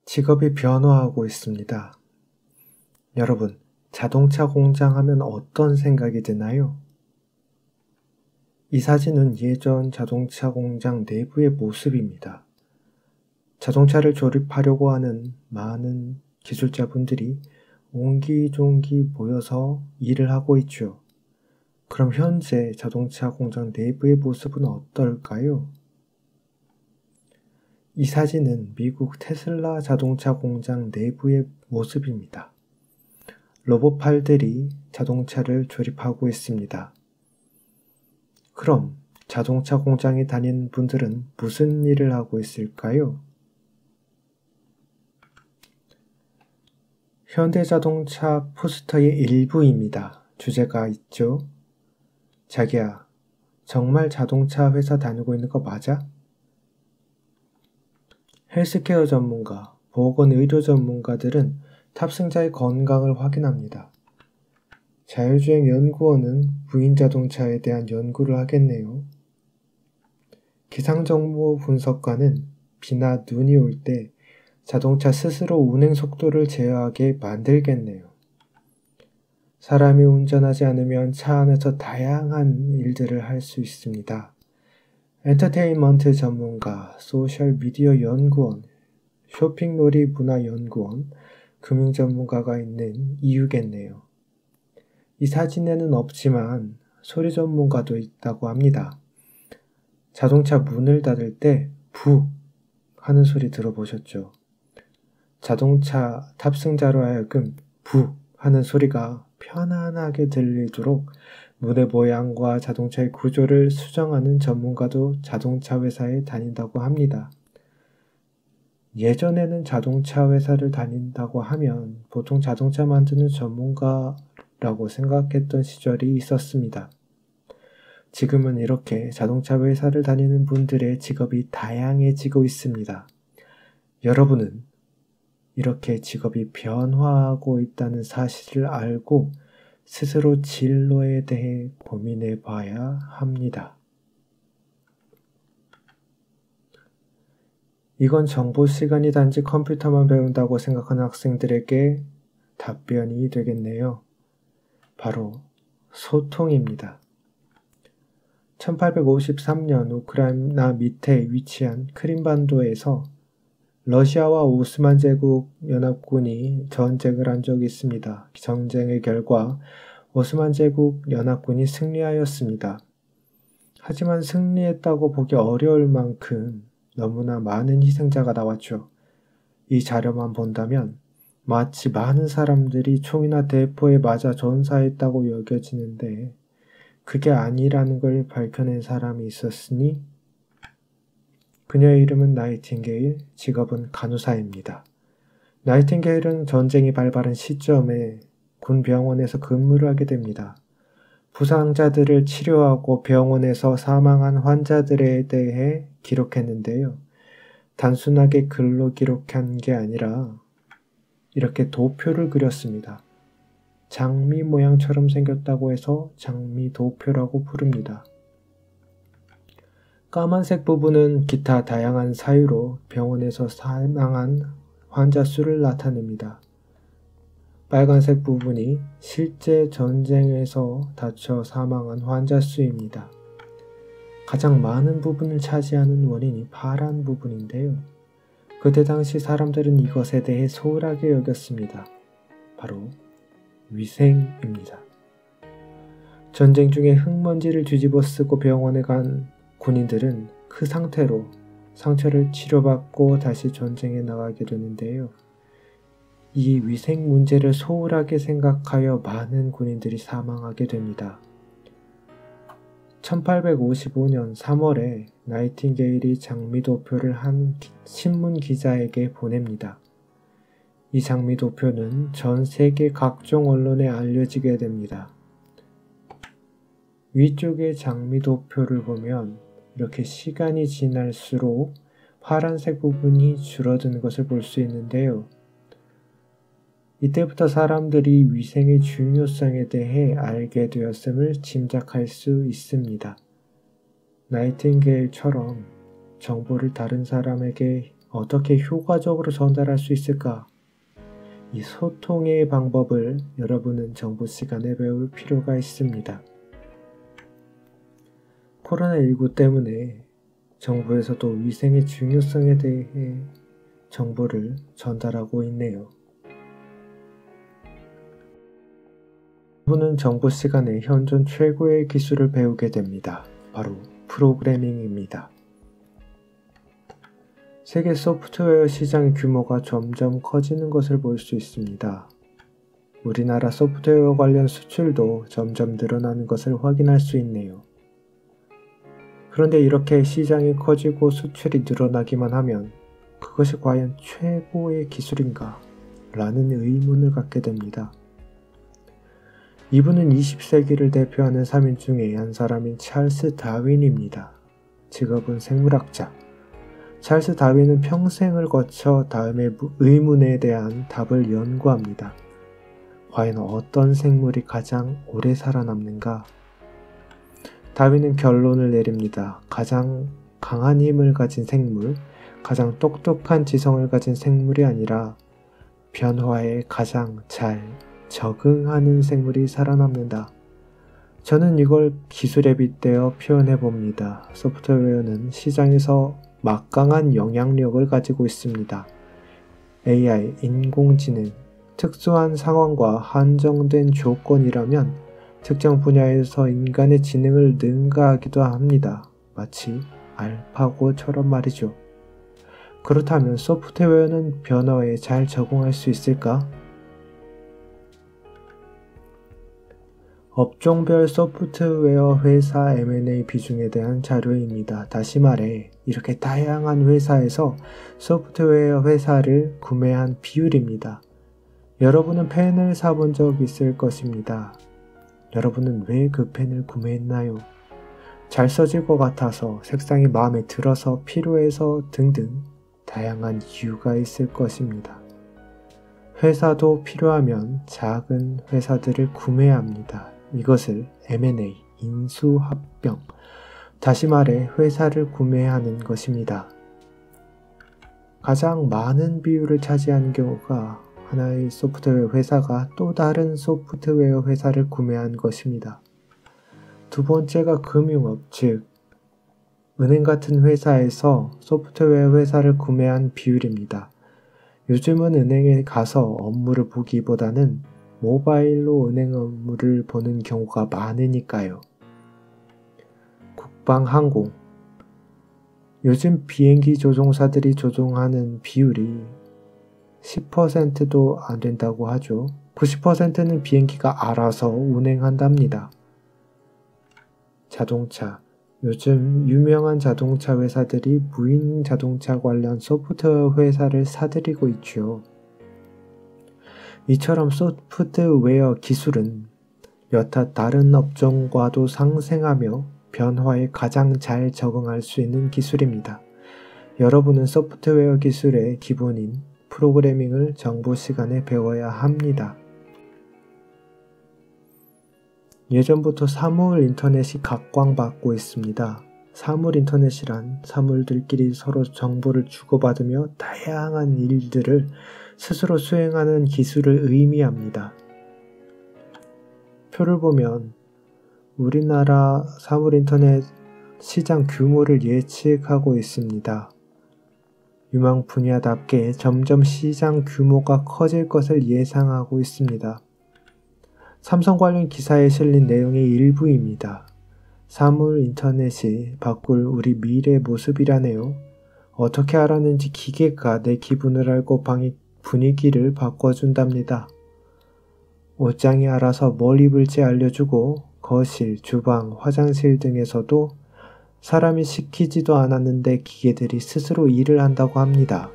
직업이 변화하고 있습니다. 여러분, 자동차 공장 하면 어떤 생각이 드나요? 이 사진은 예전 자동차 공장 내부의 모습입니다. 자동차를 조립하려고 하는 많은 기술자분들이 옹기종기 모여서 일을 하고 있죠. 그럼 현재 자동차 공장 내부의 모습은 어떨까요? 이 사진은 미국 테슬라 자동차 공장 내부의 모습입니다. 로봇팔들이 자동차를 조립하고 있습니다. 그럼 자동차 공장에 다니는 분들은 무슨 일을 하고 있을까요? 현대자동차 포스터의 일부입니다. 주제가 있죠? 자기야, 정말 자동차 회사 다니고 있는 거 맞아? 헬스케어 전문가, 보건의료 전문가들은 탑승자의 건강을 확인합니다. 자율주행 연구원은 무인 자동차에 대한 연구를 하겠네요. 기상정보 분석가는 비나 눈이 올 때 자동차 스스로 운행 속도를 제어하게 만들겠네요. 사람이 운전하지 않으면 차 안에서 다양한 일들을 할 수 있습니다. 엔터테인먼트 전문가, 소셜미디어 연구원, 쇼핑놀이 문화연구원, 금융 전문가가 있는 이유겠네요. 이 사진에는 없지만 소리 전문가도 있다고 합니다. 자동차 문을 닫을 때 부 하는 소리 들어보셨죠? 자동차 탑승자로 하여금 부 하는 소리가 편안하게 들리도록 문의 모양과 자동차의 구조를 수정하는 전문가도 자동차 회사에 다닌다고 합니다. 예전에는 자동차 회사를 다닌다고 하면 보통 자동차 만드는 전문가라고 생각했던 시절이 있었습니다. 지금은 이렇게 자동차 회사를 다니는 분들의 직업이 다양해지고 있습니다. 여러분은 이렇게 직업이 변화하고 있다는 사실을 알고 스스로 진로에 대해 고민해 봐야 합니다. 이건 정보 시간이 단지 컴퓨터만 배운다고 생각하는 학생들에게 답변이 되겠네요. 바로 소통입니다. 1853년 우크라이나 밑에 위치한 크림반도에서 러시아와 오스만 제국 연합군이 전쟁을 한 적이 있습니다. 전쟁의 결과 오스만 제국 연합군이 승리하였습니다. 하지만 승리했다고 보기 어려울 만큼 너무나 많은 희생자가 나왔죠. 이 자료만 본다면 마치 많은 사람들이 총이나 대포에 맞아 전사했다고 여겨지는데 그게 아니라는 걸 밝혀낸 사람이 있었으니 그녀의 이름은 나이팅게일, 직업은 간호사입니다. 나이팅게일은 전쟁이 발발한 시점에 군 병원에서 근무를 하게 됩니다. 부상자들을 치료하고 병원에서 사망한 환자들에 대해 기록했는데요. 단순하게 글로 기록한 게 아니라 이렇게 도표를 그렸습니다. 장미 모양처럼 생겼다고 해서 장미도표라고 부릅니다. 까만색 부분은 기타 다양한 사유로 병원에서 사망한 환자 수를 나타냅니다. 빨간색 부분이 실제 전쟁에서 다쳐 사망한 환자 수입니다. 가장 많은 부분을 차지하는 원인이 파란 부분인데요. 그때 당시 사람들은 이것에 대해 소홀하게 여겼습니다. 바로 위생입니다. 전쟁 중에 흙먼지를 뒤집어 쓰고 병원에 간 군인들은 그 상태로 상처를 치료받고 다시 전쟁에 나가게 되는데요. 이 위생 문제를 소홀하게 생각하여 많은 군인들이 사망하게 됩니다. 1855년 3월에 나이팅게일이 장미도표를 한 신문 기자에게 보냅니다. 이 장미도표는 전 세계 각종 언론에 알려지게 됩니다. 위쪽의 장미도표를 보면 이렇게 시간이 지날수록 파란색 부분이 줄어드는 것을 볼 수 있는데요. 이때부터 사람들이 위생의 중요성에 대해 알게 되었음을 짐작할 수 있습니다. 나이팅게일처럼 정보를 다른 사람에게 어떻게 효과적으로 전달할 수 있을까? 이 소통의 방법을 여러분은 정보 시간에 배울 필요가 있습니다. 코로나19 때문에 정부에서도 위생의 중요성에 대해 정보를 전달하고 있네요. 여러분은 정보 시간에 현존 최고의 기술을 배우게 됩니다. 바로 프로그래밍입니다. 세계 소프트웨어 시장 규모가 점점 커지는 것을 볼 수 있습니다. 우리나라 소프트웨어 관련 수출도 점점 늘어나는 것을 확인할 수 있네요. 그런데 이렇게 시장이 커지고 수출이 늘어나기만 하면 그것이 과연 최고의 기술인가? 라는 의문을 갖게 됩니다. 이분은 20세기를 대표하는 3인 중에 한 사람인 찰스 다윈입니다. 직업은 생물학자. 찰스 다윈은 평생을 거쳐 다음의 의문에 대한 답을 연구합니다. 과연 어떤 생물이 가장 오래 살아남는가? 다윈은 결론을 내립니다. 가장 강한 힘을 가진 생물, 가장 똑똑한 지성을 가진 생물이 아니라 변화에 가장 잘 적응하는 생물이 살아남는다. 저는 이걸 기술에 빗대어 표현해 봅니다. 소프트웨어는 시장에서 막강한 영향력을 가지고 있습니다. AI, 인공지능, 특수한 상황과 한정된 조건이라면 특정 분야에서 인간의 지능을 능가하기도 합니다. 마치 알파고처럼 말이죠. 그렇다면 소프트웨어는 변화에 잘 적응할 수 있을까? 업종별 소프트웨어 회사 M&A 비중에 대한 자료입니다. 다시 말해 이렇게 다양한 회사에서 소프트웨어 회사를 구매한 비율입니다. 여러분은 펜을 사본 적 있을 것입니다. 여러분은 왜 그 펜을 구매했나요? 잘 써질 것 같아서, 색상이 마음에 들어서, 필요해서 등등 다양한 이유가 있을 것입니다. 회사도 필요하면 작은 회사들을 구매합니다. 이것을 M&A, 인수합병, 다시 말해 회사를 구매하는 것입니다. 가장 많은 비율을 차지하는 경우가 하나의 소프트웨어 회사가 또 다른 소프트웨어 회사를 구매한 것입니다. 두 번째가 금융업, 즉 은행 같은 회사에서 소프트웨어 회사를 구매한 비율입니다. 요즘은 은행에 가서 업무를 보기보다는 모바일로 은행 업무를 보는 경우가 많으니까요. 국방항공, 요즘 비행기 조종사들이 조종하는 비율이 10%도 안 된다고 하죠. 90%는 비행기가 알아서 운행한답니다. 자동차, 요즘 유명한 자동차 회사들이 무인 자동차 관련 소프트웨어 회사를 사들이고 있죠. 이처럼 소프트웨어 기술은 여타 다른 업종과도 상생하며 변화에 가장 잘 적응할 수 있는 기술입니다. 여러분은 소프트웨어 기술의 기본인 프로그래밍을 정보 시간에 배워야 합니다. 예전부터 사물 인터넷이 각광받고 있습니다. 사물 인터넷이란 사물들끼리 서로 정보를 주고받으며 다양한 일들을 스스로 수행하는 기술을 의미합니다. 표를 보면 우리나라 사물 인터넷 시장 규모를 예측하고 있습니다. 유망 분야답게 점점 시장 규모가 커질 것을 예상하고 있습니다. 삼성 관련 기사에 실린 내용의 일부입니다. 사물 인터넷이 바꿀 우리 미래 모습이라네요. 어떻게 알았는지 기계가 내 기분을 알고 분위기를 바꿔준답니다. 옷장이 알아서 뭘 입을지 알려주고 거실, 주방, 화장실 등에서도 사람이 시키지도 않았는데 기계들이 스스로 일을 한다고 합니다.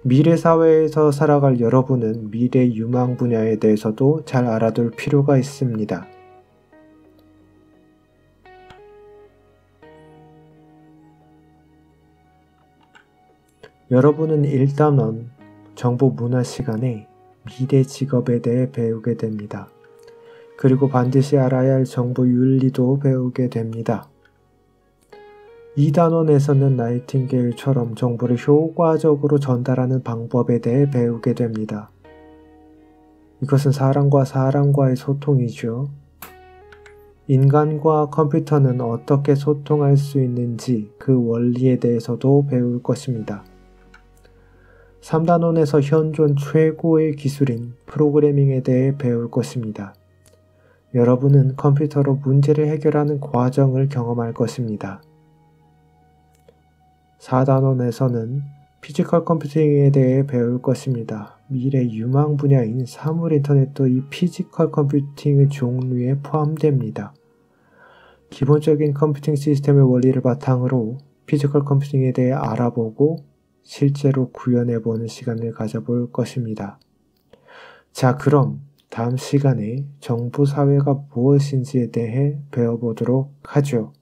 미래 사회에서 살아갈 여러분은 미래 유망 분야에 대해서도 잘 알아둘 필요가 있습니다. 여러분은 1단원 정보 문화 시간에 미래 직업에 대해 배우게 됩니다. 그리고 반드시 알아야 할 정보 윤리도 배우게 됩니다. 2단원에서는 나이팅게일처럼 정보를 효과적으로 전달하는 방법에 대해 배우게 됩니다. 이것은 사람과 사람과의 소통이죠. 인간과 컴퓨터는 어떻게 소통할 수 있는지 그 원리에 대해서도 배울 것입니다. 3단원에서 현존 최고의 기술인 프로그래밍에 대해 배울 것입니다. 여러분은 컴퓨터로 문제를 해결하는 과정을 경험할 것입니다. 4단원에서는 피지컬 컴퓨팅에 대해 배울 것입니다. 미래 유망 분야인 사물 인터넷도 이 피지컬 컴퓨팅의 종류에 포함됩니다. 기본적인 컴퓨팅 시스템의 원리를 바탕으로 피지컬 컴퓨팅에 대해 알아보고 실제로 구현해보는 시간을 가져볼 것입니다. 자, 그럼 다음 시간에 정보사회가 무엇인지에 대해 배워보도록 하죠.